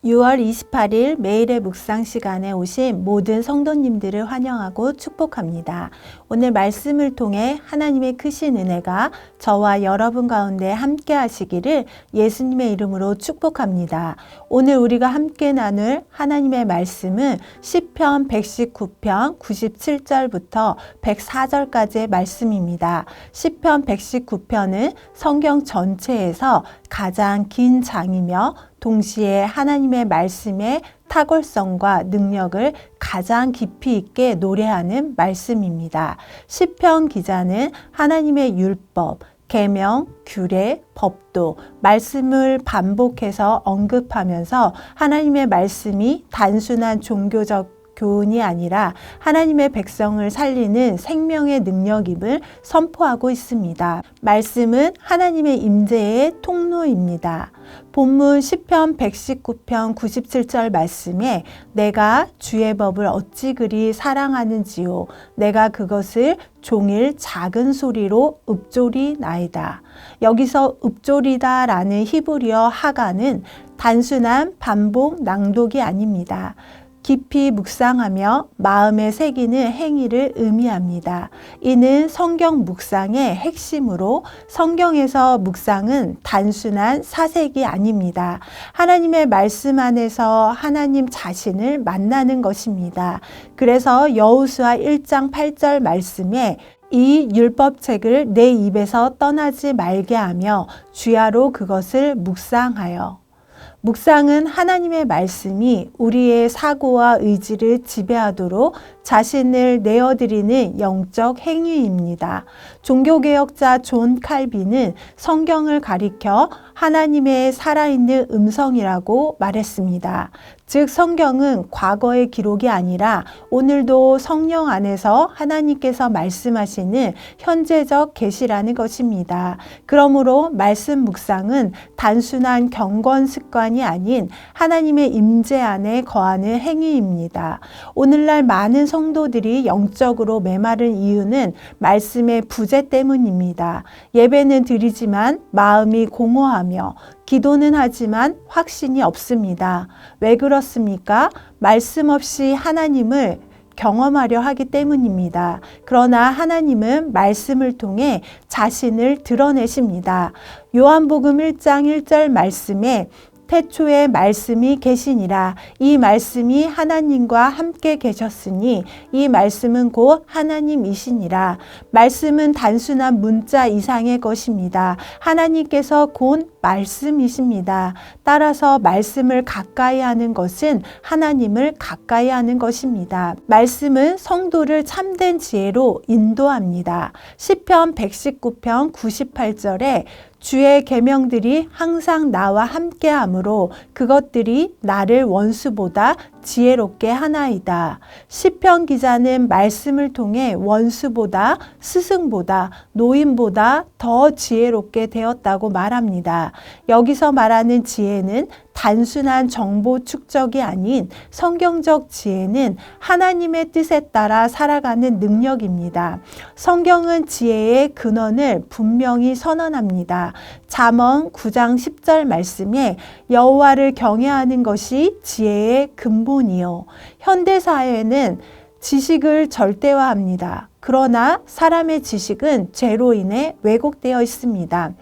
6월 28일 매일의 묵상 시간에 오신 모든 성도님들을 환영하고 축복합니다. 오늘 말씀을 통해 하나님의 크신 은혜가 저와 여러분 가운데 함께 하시기를 예수님의 이름으로 축복합니다. 오늘 우리가 함께 나눌 하나님의 말씀은 시편 119편 97절부터 104절까지의 말씀입니다. 시편 119편은 성경 전체에서 가장 긴 장이며 동시에 하나님의 말씀의 탁월성과 능력을 가장 깊이 있게 노래하는 말씀입니다. 시편 기자는 하나님의 율법, 계명, 규례, 법도, 말씀을 반복해서 언급하면서 하나님의 말씀이 단순한 종교적 교훈이 아니라 하나님의 백성을 살리는 생명의 능력임을 선포하고 있습니다. 말씀은 하나님의 임재의 통로입니다. 본문 시편 119편 97절 말씀에 내가 주의 법을 어찌 그리 사랑하는지요 내가 그것을 종일 작은 소리로 읊조리나이다. 여기서 읊조리다 라는 히브리어 하가는 단순한 반복 낭독이 아닙니다. 깊이 묵상하며 마음에 새기는 행위를 의미합니다. 이는 성경 묵상의 핵심으로 성경에서 묵상은 단순한 사색이 아닙니다. 하나님의 말씀 안에서 하나님 자신을 만나는 것입니다. 그래서 여호수아 1장 8절 말씀에 이 율법책을 내 입에서 떠나지 말게 하며 주야로 그것을 묵상하여. 묵상은 하나님의 말씀이 우리의 사고와 의지를 지배하도록 자신을 내어드리는 영적 행위입니다. 종교개혁자 존 칼빈은 성경을 가리켜 하나님의 살아있는 음성이라고 말했습니다. 즉 성경은 과거의 기록이 아니라 오늘도 성령 안에서 하나님께서 말씀하시는 현재적 계시라는 것입니다. 그러므로 말씀 묵상은 단순한 경건 습관이 아닌 하나님의 임재 안에 거하는 행위입니다. 오늘날 많은 성도들이 영적으로 메마른 이유는 말씀의 부재 때문입니다. 예배는 드리지만 마음이 공허하며 기도는 하지만 확신이 없습니다. 왜 그렇습니까? 말씀 없이 하나님을 경험하려 하기 때문입니다. 그러나 하나님은 말씀을 통해 자신을 드러내십니다. 요한복음 1장 1절 말씀에 태초에 말씀이 계시니라. 이 말씀이 하나님과 함께 계셨으니 이 말씀은 곧 하나님이시니라. 말씀은 단순한 문자 이상의 것입니다. 하나님께서 곧 말씀이십니다. 따라서 말씀을 가까이 하는 것은 하나님을 가까이 하는 것입니다. 말씀은 성도를 참된 지혜로 인도합니다. 시편 119편 98절에 주의 계명들이 항상 나와 함께하므로 그것들이 나를 원수보다 지혜롭게 하나이다. 시편 기자는 말씀을 통해 원수보다 스승보다 노인보다 더 지혜롭게 되었다고 말합니다. 여기서 말하는 지혜는 단순한 정보 축적이 아닌 성경적 지혜는 하나님의 뜻에 따라 살아가는 능력입니다. 성경은 지혜의 근원을 분명히 선언합니다. 잠언 9장 10절 말씀에 여호와를 경외하는 것이 지혜의 근본이요. 현대사회는 지식을 절대화합니다. 그러나 사람의 지식은 죄로 인해 왜곡되어 있습니다.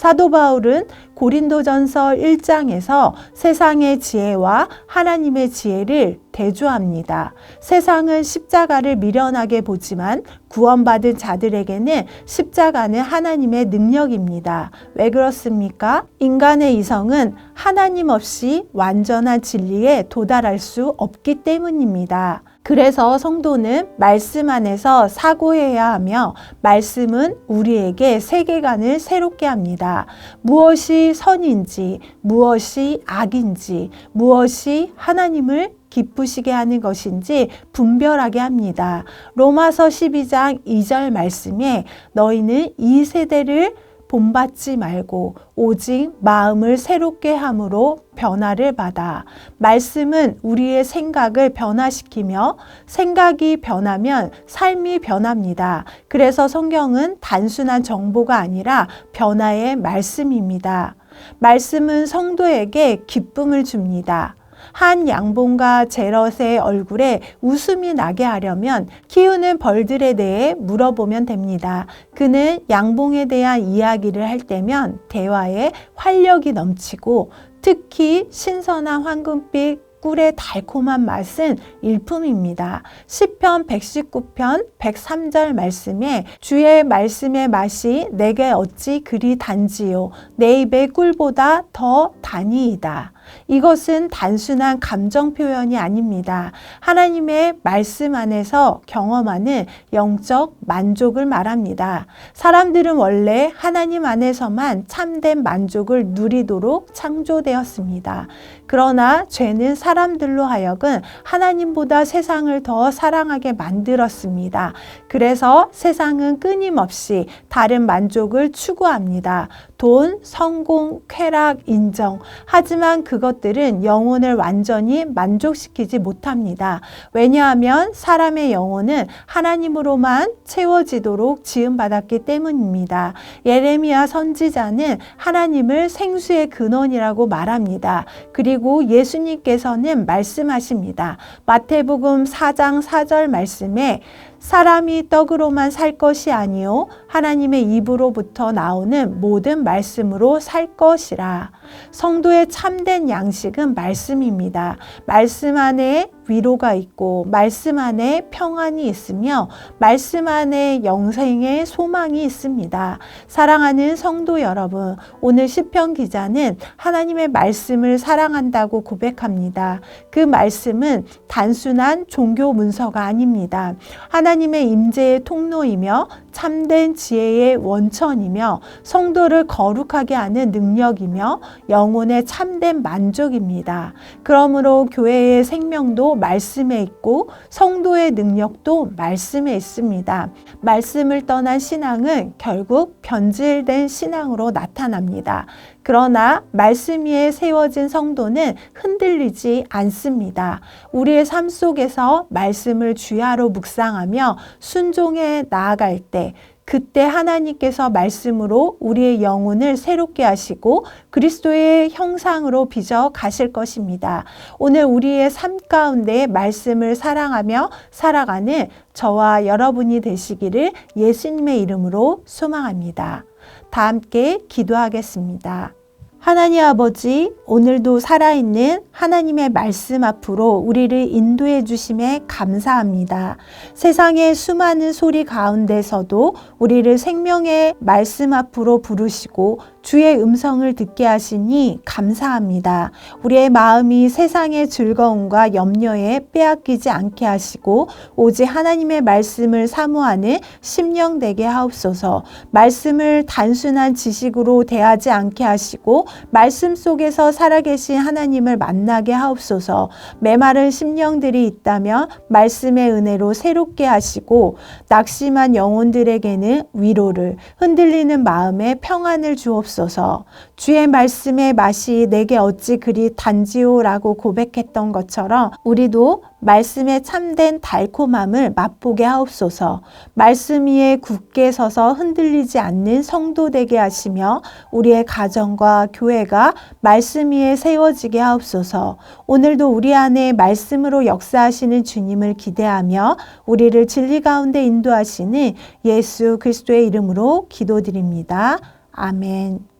사도 바울은 고린도전서 1장에서 세상의 지혜와 하나님의 지혜를 대조합니다. 세상은 십자가를 미련하게 보지만 구원받은 자들에게는 십자가는 하나님의 능력입니다. 왜 그렇습니까? 인간의 이성은 하나님 없이 완전한 진리에 도달할 수 없기 때문입니다. 그래서 성도는 말씀 안에서 사고해야 하며 말씀은 우리에게 세계관을 새롭게 합니다. 무엇이 선인지, 무엇이 악인지, 무엇이 하나님을 기쁘시게 하는 것인지 분별하게 합니다. 로마서 12장 2절 말씀에 너희는 이 세대를 본받지 말고 오직 마음을 새롭게 함으로 변화를 받아. 말씀은 우리의 생각을 변화시키며 생각이 변하면 삶이 변합니다. 그래서 성경은 단순한 정보가 아니라 변화의 말씀입니다. 말씀은 성도에게 기쁨을 줍니다. 한 양봉과 제럿의 얼굴에 웃음이 나게 하려면 키우는 벌들에 대해 물어보면 됩니다. 그는 양봉에 대한 이야기를 할 때면 대화에 활력이 넘치고 특히 신선한 황금빛 꿀의 달콤한 맛은 일품입니다. 시편 119편 103절 말씀에 주의 말씀의 맛이 내게 어찌 그리 단지요 내 입의 꿀보다 더 단이이다. 이것은 단순한 감정 표현이 아닙니다. 하나님의 말씀 안에서 경험하는 영적 만족을 말합니다. 사람들은 원래 하나님 안에서만 참된 만족을 누리도록 창조되었습니다. 그러나 죄는 사람들로 하여금 하나님보다 세상을 더 사랑하게 만들었습니다. 그래서 세상은 끊임없이 다른 만족을 추구합니다. 돈, 성공, 쾌락, 인정. 하지만 그것들은 영혼을 완전히 만족시키지 못합니다. 왜냐하면 사람의 영혼은 하나님으로만 채워지도록 지음받았기 때문입니다. 예레미야 선지자는 하나님을 생수의 근원이라고 말합니다. 그리고 예수님께서는 말씀하십니다. 마태복음 4장 4절 말씀에 사람이 떡으로만 살 것이 아니요 하나님의 입으로부터 나오는 모든 말씀으로 살 것이라. 성도의 참된 양식은 말씀입니다. 말씀 안에 위로가 있고 말씀 안에 평안이 있으며 말씀 안에 영생의 소망이 있습니다. 사랑하는 성도 여러분, 오늘 시편 기자는 하나님의 말씀을 사랑한다고 고백합니다. 그 말씀은 단순한 종교 문서가 아닙니다. 하나님의 임재의 통로이며 참된 지혜의 원천이며 성도를 거룩하게 하는 능력이며 영혼의 참된 만족입니다. 그러므로 교회의 생명도 말씀에 있고 성도의 능력도 말씀에 있습니다. 말씀을 떠난 신앙은 결국 변질된 신앙으로 나타납니다. 그러나 말씀 위에 세워진 성도는 흔들리지 않습니다. 우리의 삶 속에서 말씀을 주야로 묵상하며 순종해 나아갈 때 그때 하나님께서 말씀으로 우리의 영혼을 새롭게 하시고 그리스도의 형상으로 빚어 가실 것입니다. 오늘 우리의 삶 가운데 말씀을 사랑하며 살아가는 저와 여러분이 되시기를 예수님의 이름으로 소망합니다. 다 함께 기도하겠습니다. 하나님 아버지, 오늘도 살아있는 하나님의 말씀 앞으로 우리를 인도해 주심에 감사합니다. 세상의 수많은 소리 가운데서도 우리를 생명의 말씀 앞으로 부르시고 주의 음성을 듣게 하시니 감사합니다. 우리의 마음이 세상의 즐거움과 염려에 빼앗기지 않게 하시고 오직 하나님의 말씀을 사모하는 심령 되게 하옵소서. 말씀을 단순한 지식으로 대하지 않게 하시고 말씀 속에서 살아계신 하나님을 만나게 하옵소서. 메마른 심령들이 있다면 말씀의 은혜로 새롭게 하시고 낙심한 영혼들에게는 위로를, 흔들리는 마음에 평안을 주옵소서. 주의 말씀의 맛이 내게 어찌 그리 단지요라고 고백했던 것처럼 우리도 말씀의 참된 달콤함을 맛보게 하옵소서. 말씀 위에 굳게 서서 흔들리지 않는 성도 되게 하시며 우리의 가정과 교회가 말씀 위에 세워지게 하옵소서. 오늘도 우리 안에 말씀으로 역사하시는 주님을 기대하며 우리를 진리 가운데 인도하시는 예수 그리스도의 이름으로 기도드립니다. 아멘.